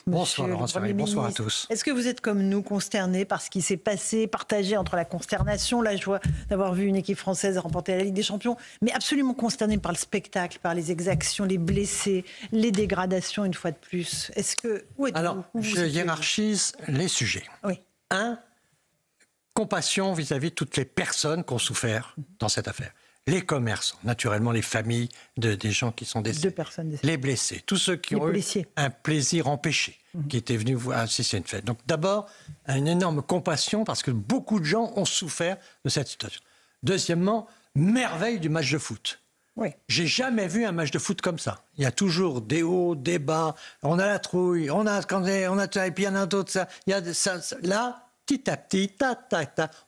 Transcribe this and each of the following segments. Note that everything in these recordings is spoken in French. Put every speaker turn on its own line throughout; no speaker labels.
Bonsoir Laurence Ferrari, bonsoir à tous.
Est-ce que vous êtes comme nous consternés par ce qui s'est passé, partagé entre la consternation, la joie d'avoir vu une équipe française remporter la Ligue des Champions, mais absolument consterné par le spectacle, par les exactions, les blessés, les dégradations une fois de plus? Est-ce que où êtes-vous?
Alors, je hiérarchise les sujets.
Oui.
1, compassion vis-à-vis de toutes les personnes qui ont souffert dans cette affaire. Les commerçants, naturellement les familles des gens qui sont décédés.
2 personnes décédées.
Les blessés, tous ceux qui ont eu un plaisir empêché, qui étaient venus voir assister à une fête. Donc d'abord, une énorme compassion parce que beaucoup de gens ont souffert de cette situation. Deuxièmement, merveille du match de foot.
Oui.
J'ai jamais vu un match de foot comme ça. Il y a toujours des hauts, des bas, on a la trouille, et puis il y en a d'autres. Là, petit à petit,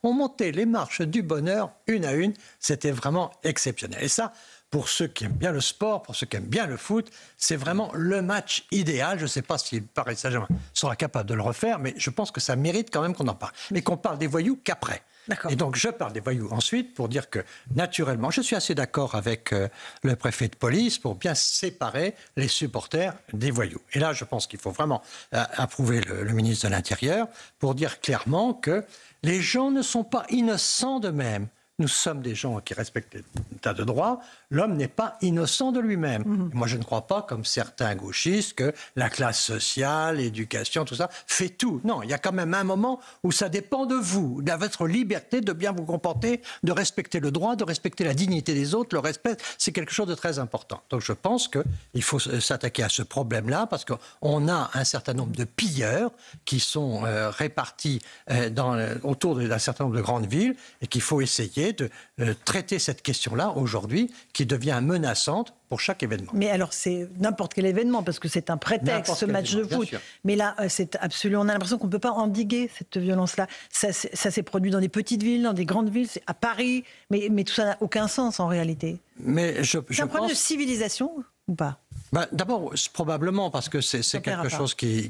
on montait les marches du bonheur, une à une. C'était vraiment exceptionnel. Et ça, pour ceux qui aiment bien le sport, pour ceux qui aiment bien le foot, c'est vraiment le match idéal. Je ne sais pas si le Paris Saint-Germain sera capable de le refaire, mais je pense que ça mérite quand même qu'on en parle. Mais qu'on parle des voyous qu'après.
D'accord.
Et donc je parle des voyous ensuite pour dire que naturellement, je suis assez d'accord avec le préfet de police pour bien séparer les supporters des voyous. Et là, je pense qu'il faut vraiment approuver le ministre de l'Intérieur pour dire clairement que les gens ne sont pas innocents d'eux-mêmes. Nous sommes des gens qui respectent l'état de droit. L'homme n'est pas innocent de lui-même. Moi, je ne crois pas, comme certains gauchistes, que la classe sociale, l'éducation, tout ça, fait tout. Non, il y a quand même un moment où ça dépend de vous, de votre liberté de bien vous comporter, de respecter le droit, de respecter la dignité des autres. Le respect, c'est quelque chose de très important. Donc, je pense qu'il faut s'attaquer à ce problème-là parce qu'on a un certain nombre de pilleurs qui sont répartis autour d'un certain nombre de grandes villes et qu'il faut essayer de traiter cette question-là aujourd'hui qui devient menaçante pour chaque événement.
Mais alors c'est n'importe quel événement parce que c'est un prétexte, ce match de foot. Mais là, c'est absolument, on a l'impression qu'on ne peut pas endiguer cette violence-là. Ça s'est produit dans des petites villes, dans des grandes villes, à Paris, mais tout ça n'a aucun sens en réalité.
Mais
c'est un problème de civilisation ou pas?
D'abord, probablement parce que c'est quelque chose qui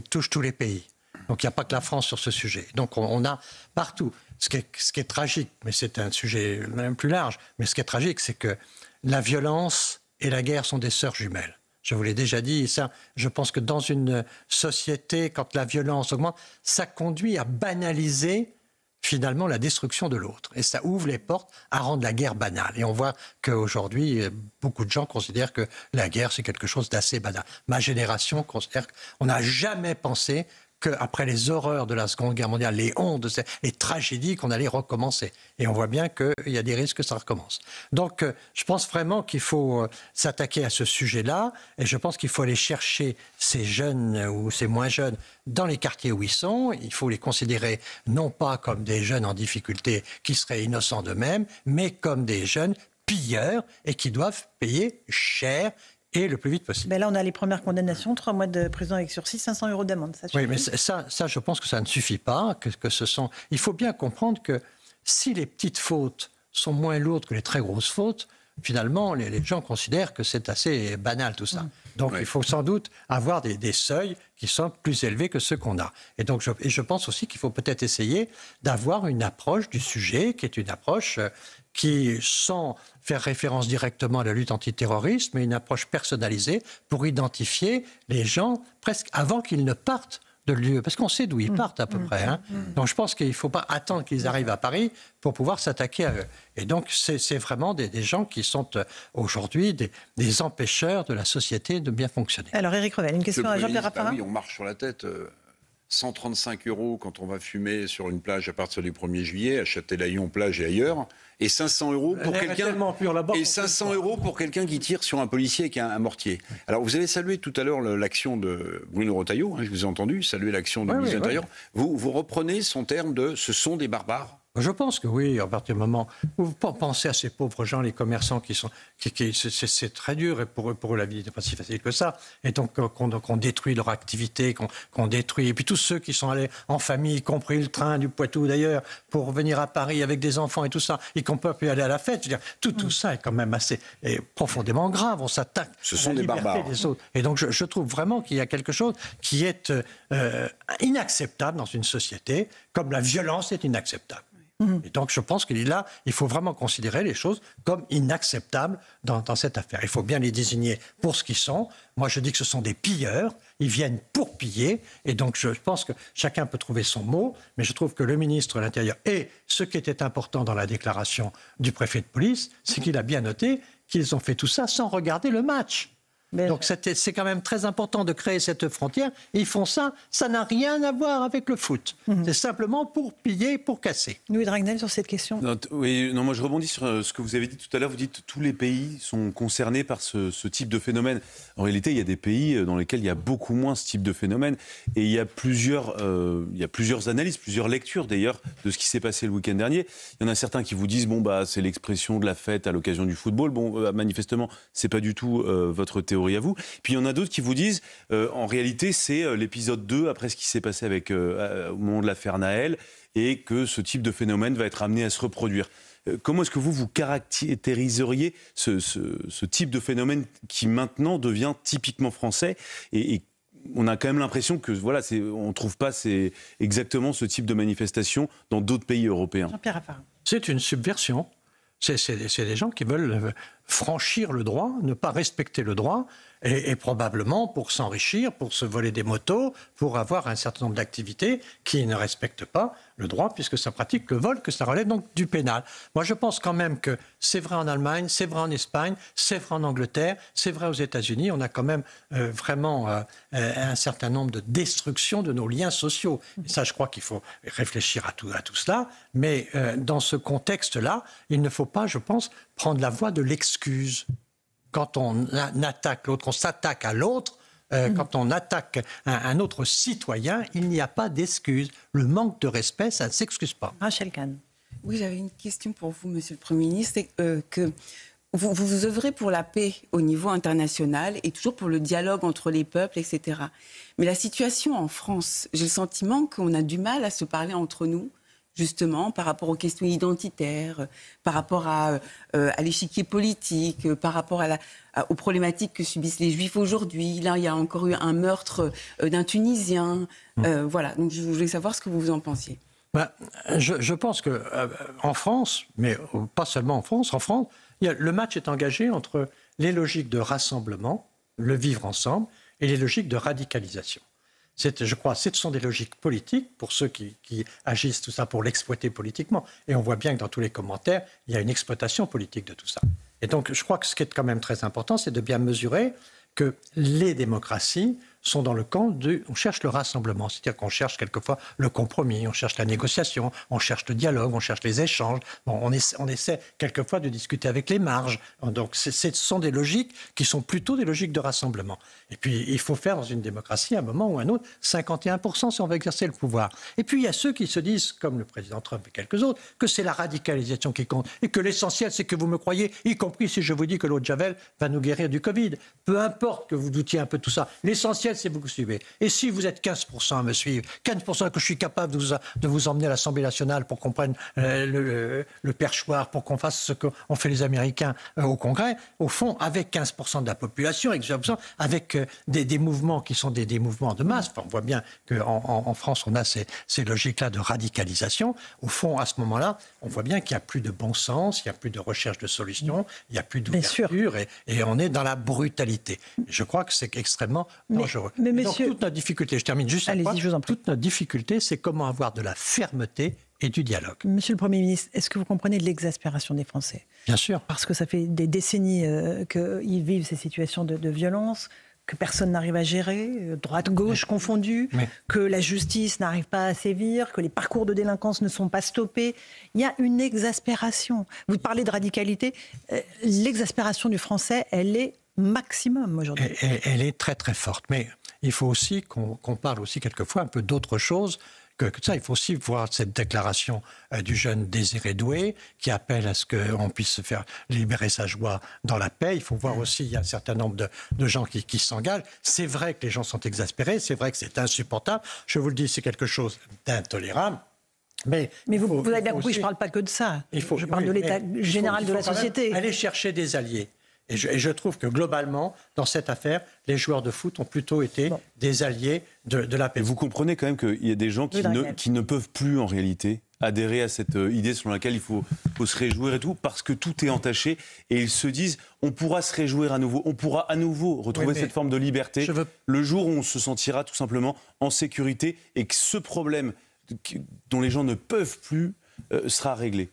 touche tous les pays. Donc il n'y a pas que la France sur ce sujet. Donc on a partout. Ce qui est tragique, mais c'est un sujet même plus large, mais ce qui est tragique, c'est que la violence et la guerre sont des sœurs jumelles. Je vous l'ai déjà dit, et ça, je pense que dans une société, quand la violence augmente, ça conduit à banaliser finalement la destruction de l'autre. Et ça ouvre les portes à rendre la guerre banale. Et on voit qu'aujourd'hui, beaucoup de gens considèrent que la guerre, c'est quelque chose d'assez banal. Ma génération considère qu'on n'a jamais pensé qu'après les horreurs de la Seconde Guerre mondiale, les hontes, les tragédies, qu'on allait recommencer. Et on voit bien qu'il y a des risques que ça recommence. Donc, je pense vraiment qu'il faut s'attaquer à ce sujet-là. Et je pense qu'il faut aller chercher ces jeunes ou ces moins jeunes dans les quartiers où ils sont. Il faut les considérer non pas comme des jeunes en difficulté qui seraient innocents d'eux-mêmes, mais comme des jeunes pilleurs et qui doivent payer cher et le plus vite possible.
Ben là, on a les premières condamnations, 3 mois de prison avec sursis, 500 € d'amende. Ça suffit.
Oui, mais ça, je pense que ça ne suffit pas. Il faut bien comprendre que si les petites fautes sont moins lourdes que les très grosses fautes, finalement, les gens considèrent que c'est assez banal tout ça. Donc, il faut sans doute avoir des seuils qui sont plus élevés que ceux qu'on a. Et donc, je pense aussi qu'il faut peut-être essayer d'avoir une approche du sujet qui est une approche qui, sans faire référence directement à la lutte antiterroriste, mais une approche personnalisée pour identifier les gens presque avant qu'ils ne partent de lieu. Parce qu'on sait d'où ils partent à peu près. Donc je pense qu'il ne faut pas attendre qu'ils arrivent à Paris pour pouvoir s'attaquer à eux. Et donc c'est vraiment des gens qui sont aujourd'hui des empêcheurs de la société de bien fonctionner.
Alors Éric Revel, une question à Jean-Pierre Raffarin.
Oui, on marche sur la tête. 135 € quand on va fumer sur une plage à partir du 1er juillet, à Châtelaillon, plage et ailleurs, et 500 € pour quelqu'un et 500 € pour quelqu'un qui tire sur un policier avec un mortier. Alors vous avez salué tout à l'heure l'action de Bruno Retailleau, je vous ai entendu saluer l'action de ministre de l'Intérieur. Vous reprenez son terme de « ce sont des barbares ».
Je pense que oui, à partir du moment où vous pensez à ces pauvres gens, les commerçants c'est très dur et pour eux la vie n'est pas si facile que ça. Et donc qu'on détruit leur activité, qu'on détruit. Et puis tous ceux qui sont allés en famille, y compris le train du Poitou d'ailleurs, pour venir à Paris avec des enfants et tout ça, et qu'on peut plus aller à la fête. Je veux dire, tout ça est quand même assez profondément grave. On s'attaque à la liberté des autres. Et donc je trouve vraiment qu'il y a quelque chose qui est inacceptable dans une société, comme la violence est inacceptable. Et donc je pense qu'il faut vraiment considérer les choses comme inacceptables dans cette affaire. Il faut bien les désigner pour ce qu'ils sont. Moi je dis que ce sont des pilleurs, ils viennent pour piller, et donc je pense que chacun peut trouver son mot, mais je trouve que le ministre de l'Intérieur, et ce qui était important dans la déclaration du préfet de police, c'est qu'il a bien noté qu'ils ont fait tout ça sans regarder le match. Donc c'est quand même très important de créer cette frontière. Et ils font ça, ça n'a rien à voir avec le foot. C'est simplement pour piller, pour casser.
Louis Dragnel, sur cette question.
Moi je rebondis sur ce que vous avez dit tout à l'heure. Vous dites que tous les pays sont concernés par ce type de phénomène. En réalité, il y a des pays dans lesquels il y a beaucoup moins ce type de phénomène. Et il y a plusieurs analyses, plusieurs lectures d'ailleurs de ce qui s'est passé le week-end dernier. Il y en a certains qui vous disent c'est l'expression de la fête à l'occasion du football. Manifestement, c'est pas du tout votre théorie à vous. Puis il y en a d'autres qui vous disent en réalité c'est l'épisode 2 après ce qui s'est passé au moment de l'affaire Naël et que ce type de phénomène va être amené à se reproduire. Comment est-ce que vous caractériseriez ce type de phénomène qui maintenant devient typiquement français et on a quand même l'impression que on ne trouve pas exactement ce type de manifestation dans d'autres pays européens.
Jean-Pierre Raffarin.
C'est une subversion. C'est des gens qui veulent franchir le droit, ne pas respecter le droit, et probablement pour s'enrichir, pour se voler des motos, pour avoir un certain nombre d'activités qui ne respectent pas le droit, puisque ça pratique le vol, que ça relève donc du pénal. Moi, je pense quand même que c'est vrai en Allemagne, c'est vrai en Espagne, c'est vrai en Angleterre, c'est vrai aux États-Unis. On a quand même vraiment un certain nombre de destructions de nos liens sociaux. Et ça, je crois qu'il faut réfléchir à tout cela. Mais dans ce contexte-là, il ne faut pas, je pense, prendre la voie de l'excuse. Quand on attaque l'autre, on s'attaque à l'autre. Quand on attaque un autre citoyen, il n'y a pas d'excuse. Le manque de respect, ça ne s'excuse pas.
Rachel Kahn.
Oui, j'avais une question pour vous, Monsieur le Premier ministre. C'est que vous œuvrez pour la paix au niveau international et toujours pour le dialogue entre les peuples, etc. Mais la situation en France, j'ai le sentiment qu'on a du mal à se parler entre nous, justement, par rapport aux questions identitaires, par rapport à l'échiquier politique, par rapport aux problématiques que subissent les Juifs aujourd'hui. Là, il y a encore eu un meurtre d'un Tunisien. Voilà, donc je voulais savoir ce que vous en pensiez.
Je pense qu'en France, mais pas seulement en France, le match est engagé entre les logiques de rassemblement, le vivre ensemble, et les logiques de radicalisation. Je crois que ce sont des logiques politiques pour ceux qui agissent tout ça pour l'exploiter politiquement. Et on voit bien que dans tous les commentaires, il y a une exploitation politique de tout ça. Et donc, je crois que ce qui est quand même très important, c'est de bien mesurer que les démocraties sont dans le camp on cherche le rassemblement, c'est-à-dire qu'on cherche quelquefois le compromis, on cherche la négociation, on cherche le dialogue, on cherche les échanges. On essaie quelquefois de discuter avec les marges. Donc ce sont des logiques qui sont plutôt des logiques de rassemblement. Et puis il faut faire dans une démocratie, à un moment ou à un autre, 51% si on veut exercer le pouvoir. Et puis il y a ceux qui se disent, comme le président Trump et quelques autres, que c'est la radicalisation qui compte et que l'essentiel c'est que vous me croyez, y compris si je vous dis que l'eau de Javel va nous guérir du Covid. Peu importe que vous doutiez un peu de tout ça. L'essentiel c'est que vous suivez. Et si vous êtes 15% à me suivre, 15% que je suis capable de vous emmener à l'Assemblée nationale pour qu'on prenne le perchoir, pour qu'on fasse ce qu'ont fait les Américains au Congrès, au fond, avec 15% de la population, avec des mouvements qui sont des mouvements de masse, on voit bien qu'en France, on a ces logiques-là de radicalisation. Au fond, à ce moment-là, on voit bien qu'il n'y a plus de bon sens, il n'y a plus de recherche de solutions, il n'y a plus d'ouverture et on est dans la brutalité. Je crois que c'est extrêmement dangereux.
Mais
donc, toute notre difficulté, je termine juste après, toute notre difficulté, c'est comment avoir de la fermeté et du dialogue.
Monsieur le Premier ministre, est-ce que vous comprenez l'exaspération des Français ?
Bien sûr.
Parce que ça fait des décennies qu'ils vivent ces situations de violence, que personne n'arrive à gérer, droite-gauche confondue, que la justice n'arrive pas à sévir, que les parcours de délinquance ne sont pas stoppés. Il y a une exaspération. Vous parlez de radicalité. L'exaspération du Français, elle est maximum aujourd'hui.
Elle est très très forte. Mais il faut aussi qu'on parle aussi quelquefois un peu d'autre chose que ça. Il faut aussi voir cette déclaration du jeune Désiré Doué qui appelle à ce qu'on puisse se faire libérer sa joie dans la paix. Il faut voir aussi, il y a un certain nombre de gens qui s'engagent. C'est vrai que les gens sont exaspérés, c'est vrai que c'est insupportable. Je vous le dis, c'est quelque chose d'intolérable. Mais
vous avez bien compris, je ne parle pas que de ça. Je parle de l'état général de la société.
Aller chercher des alliés. Et je trouve que globalement, dans cette affaire, les joueurs de foot ont plutôt été des alliés de la paix.
Et vous comprenez quand même qu'il y a des gens qui ne peuvent plus en réalité adhérer à cette idée selon laquelle il faut se réjouir et tout, parce que tout est entaché, et ils se disent on pourra se réjouir à nouveau, on pourra à nouveau retrouver cette forme de liberté le jour où on se sentira tout simplement en sécurité et que ce problème dont les gens ne peuvent plus sera réglé.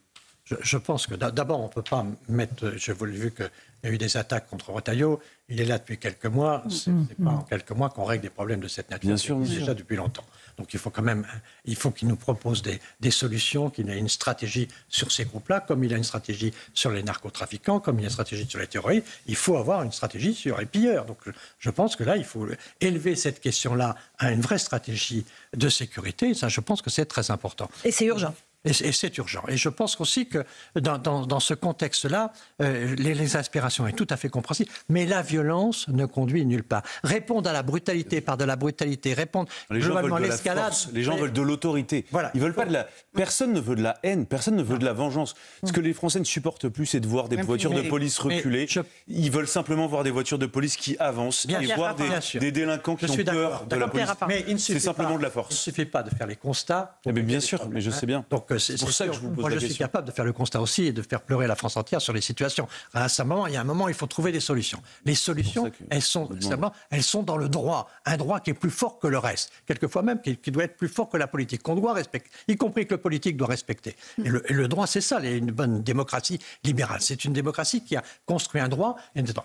Je pense que d'abord, on ne peut pas mettre... J'ai vu qu'il y a eu des attaques contre Retailleau. Il est là depuis quelques mois. Ce n'est pas en quelques mois qu'on règle des problèmes de cette nature.
Bien sûr,
déjà depuis longtemps. Donc il faut qu'il nous propose des solutions, qu'il ait une stratégie sur ces groupes-là, comme il a une stratégie sur les narcotrafiquants, comme il a une stratégie sur les terroristes. Il faut avoir une stratégie sur les pilleurs. Donc je pense que là, il faut élever cette question-là à une vraie stratégie de sécurité. Ça, je pense que c'est très important.
Et c'est urgent.
Et c'est urgent. Et je pense aussi que dans ce contexte-là, l'exaspération est tout à fait compréhensible, mais la violence ne conduit nulle part. Répondre à la brutalité par de la brutalité, répondre globalement à l'escalade.
Les gens veulent de l'autorité.
Voilà.
Ils veulent pas de la... Personne ne veut de la haine, personne ne veut de la vengeance. Ce que les Français ne supportent plus, c'est de voir des voitures de police reculer. Ils veulent simplement voir des voitures de police qui avancent et voir des délinquants qui ont peur de la police.
Mais
c'est simplement de la force.
Il ne suffit pas de faire les constats.
Mais bien sûr, mais je sais bien.
Donc, c'est pour ça que je vous pose la question. Moi, je suis capable de faire le constat aussi et de faire pleurer la France entière sur les situations. À ce moment, il y a un moment, il faut trouver des solutions. Les solutions, elles sont dans le droit. Un droit qui est plus fort que le reste. Quelquefois même, qui doit être plus fort que la politique, qu'on doit respecter, y compris que le politique doit respecter. Et le droit, c'est ça, une bonne démocratie libérale. C'est une démocratie qui a construit un droit.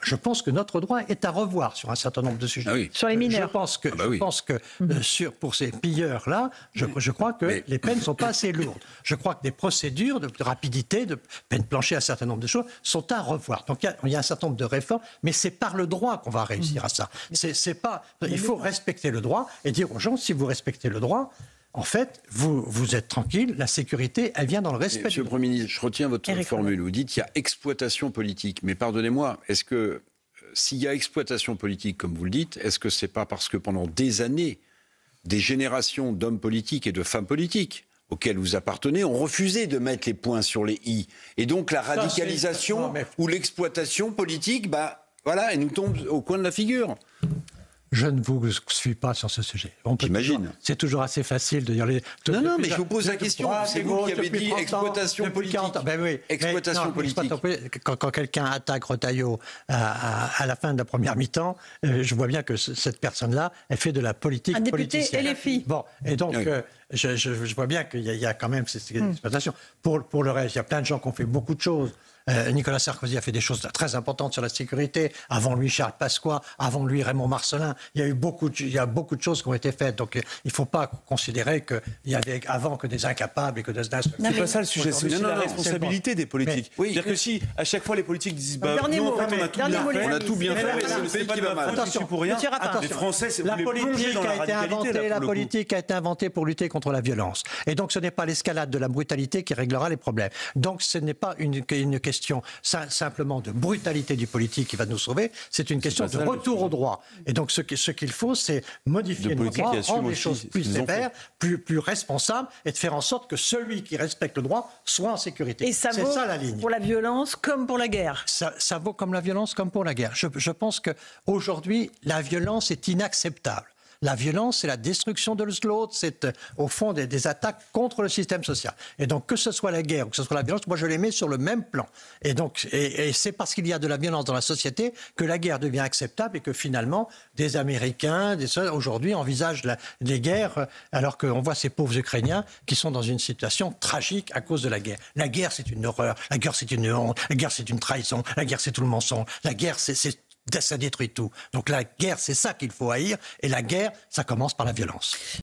Je pense que notre droit est à revoir sur un certain nombre de sujets.
Ah oui.
Sur les mineurs.
Je pense que pour ces pilleurs-là, je crois que les peines ne sont pas assez lourdes. Je crois que des procédures de rapidité, de peine plancher, un certain nombre de choses sont à revoir. Donc il y a un certain nombre de réformes, mais c'est par le droit qu'on va réussir à ça. C'est pas, il faut respecter le droit et dire aux gens, si vous respectez le droit, en fait, vous êtes tranquille, la sécurité, elle vient dans le respect.
Monsieur le Premier ministre, je retiens votre formule. Vous dites qu'il y a exploitation politique. Mais pardonnez-moi, est-ce que s'il y a exploitation politique, comme vous le dites, est-ce que c'est pas parce que pendant des années, des générations d'hommes politiques et de femmes politiques auxquels vous appartenez ont refusé de mettre les points sur les i. Et donc la radicalisation ou l'exploitation politique, voilà, elle nous tombe au coin de la figure.
Je ne vous suis pas sur ce sujet.
J'imagine.
C'est toujours assez facile de dire les...
Non, mais je vous pose la question. C'est vous qui avez dit exploitation politique. Exploitation politique.
Quand quelqu'un attaque Retailleau à la fin de la première mi-temps, je vois bien que cette personne-là, elle fait de la politique politicienne.
Un député et les filles.
Bon, et donc... Je vois bien qu'il y a quand même cette exploitation. Pour le reste, il y a plein de gens qui ont fait beaucoup de choses. Nicolas Sarkozy a fait des choses très importantes sur la sécurité. Avant lui, Charles Pasqua. Avant lui, Raymond Marcellin. Il y a beaucoup de choses qui ont été faites. Donc, il ne faut pas considérer qu'il y avait avant que des incapables et que des...
C'est pas ça le sujet. C'est aussi la responsabilité des politiques. C'est-à-dire que si, à chaque fois, les politiques disent nous, en fait, on a tout bien fait, mais c'est le pays qui va mal. Attention, pour rien. Les Français, c'est la
politique a été inventée pour lutter contre la violence. Et donc, ce n'est pas l'escalade de la brutalité qui réglera les problèmes. Donc, ce n'est pas une question simplement de brutalité du politique qui va nous sauver, c'est une question de retour au droit. Et donc, ce qu'il faut, c'est modifier nos droits, rendre les choses plus sévères, plus responsables, et de faire en sorte que celui qui respecte le droit soit en sécurité.
Et ça vaut la ligne. Pour la violence comme pour la guerre.
Ça vaut comme la violence comme pour la guerre. Je pense qu'aujourd'hui, la violence est inacceptable. La violence, c'est la destruction de l'autre, c'est au fond des attaques contre le système social. Et donc, que ce soit la guerre ou que ce soit la violence, moi je les mets sur le même plan. Et donc, et c'est parce qu'il y a de la violence dans la société que la guerre devient acceptable et que finalement, des Américains, aujourd'hui, envisagent les guerres, alors qu'on voit ces pauvres Ukrainiens qui sont dans une situation tragique à cause de la guerre. La guerre, c'est une horreur. La guerre, c'est une honte. La guerre, c'est une trahison. La guerre, c'est tout le mensonge. La guerre, ça détruit tout. Donc la guerre, c'est ça qu'il faut haïr. Et la guerre, ça commence par la violence.